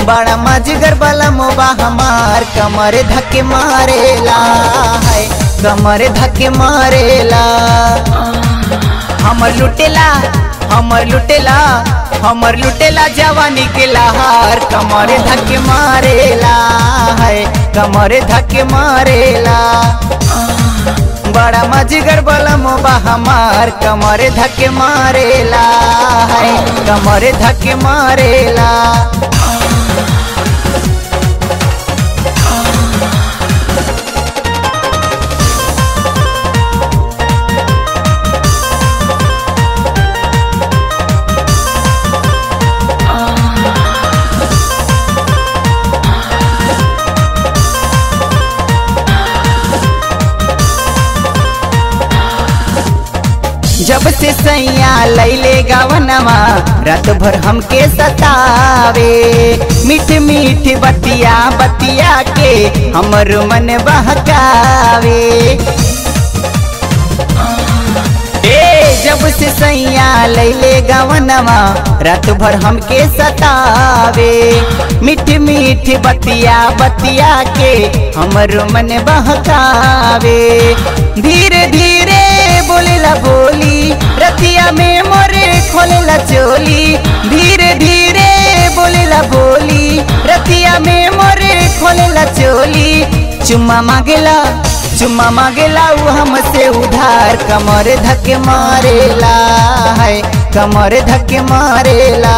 बड़ा मजगर वाला मोबा हमार कमर धक्के मारेला है, कमर धक्के मारेला। हमर लुटेला जवानी के लहार कमर धक्के मारेला है, कमर धक्के मारेला। बड़ा मजगर वाला मोबा हमार कमर धक्के मारेला है, कमर धक्के मारेला। जब से सैया लैले गावनमा रात भर हमके सतावे, मीठ मीठ बतिया बतिया के हमर मन बहकावे। जब से सैया लैले गावनमा रात भर हमके सतावे, मीठ मीठ बतिया बतिया के हमर मन बहकावे। धीरे धीरे बोलेला बोली रतिया में मोरे खोलेला चोली, धीरे धीरे बोलेला बोली रतिया में मोरे खोलेला चोली। चुम्मा मांगेला वो हमसे उधार कमर धक्के मारेला है, कमर धक्के मारेला।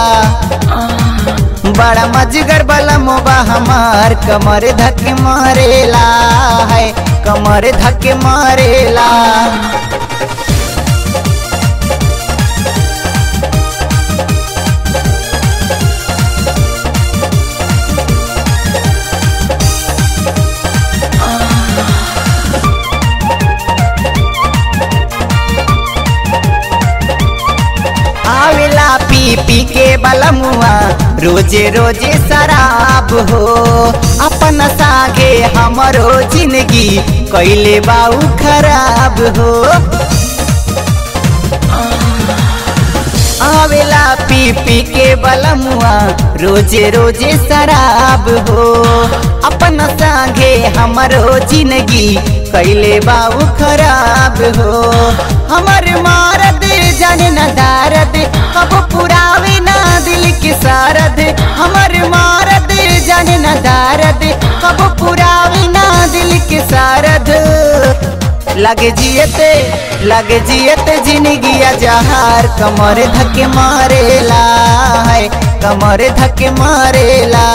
बड़ा मजगर वाला मोबा हमार कमर धक्के मारेला है, कमर धक्के मारेला। आवेला पी पी के बलमुआ रोजे रोजे शराब हो, अपन सागे हमरो जिंदगी कैले बाऊ खराब हो। आवेला पी पी के बलमुआ रोजे रोजे शराब हो, अपन सागे हमरो जिंदगी कैले बाऊ खराब हो। हमर मारद जाने न दारद कब पुरावे ना दिल की सारद, हमर मारद जाने न दारद कब पुरावे ना दिल की सारद। लगे जियते जिंदगिया जहार कमर धक्के मारेला है, कमर धक्के मारेला।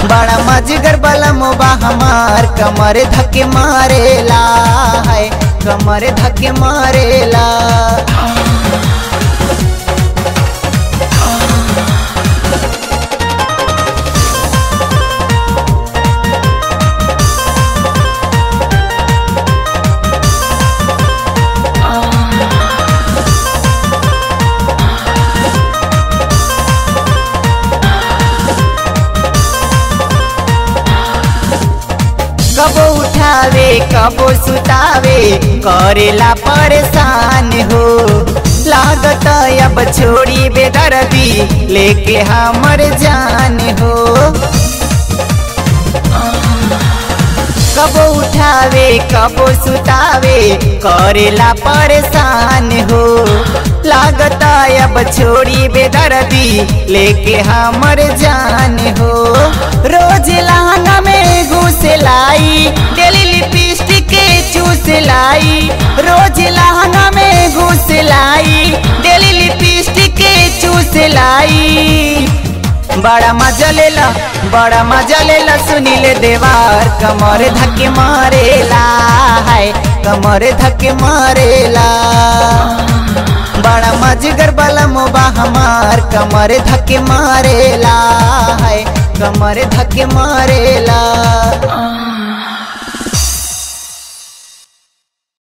बड़ा मजगर वाला मोबा हमार कमर धक्के मारेला है, कमर धक्के मारेला। कबो उठावे कबो सुतावे करेला परेशान हो, लागत अब छोड़ी बेदर्दी लेके हमर जान हो। कबो उठावे कबो सुतावे करेला परेशान हो, लागत अब छोड़ी बेदर्दी लेके हमर जान हो। रोज लहंगा में घुस लाई डेली लिपस्टिक के चूस लाई, रोज लहंगा में घुस लाई डेली लिपस्टिक के चूस लाई। बड़ा मजा लेला सुनीले देवार कमर धक्के मारेला है, कमर धक्के मारेला। बड़ा मजगर वाला मोबा हमार कमर धक्के मारेला है, कमर धक्के मारेला।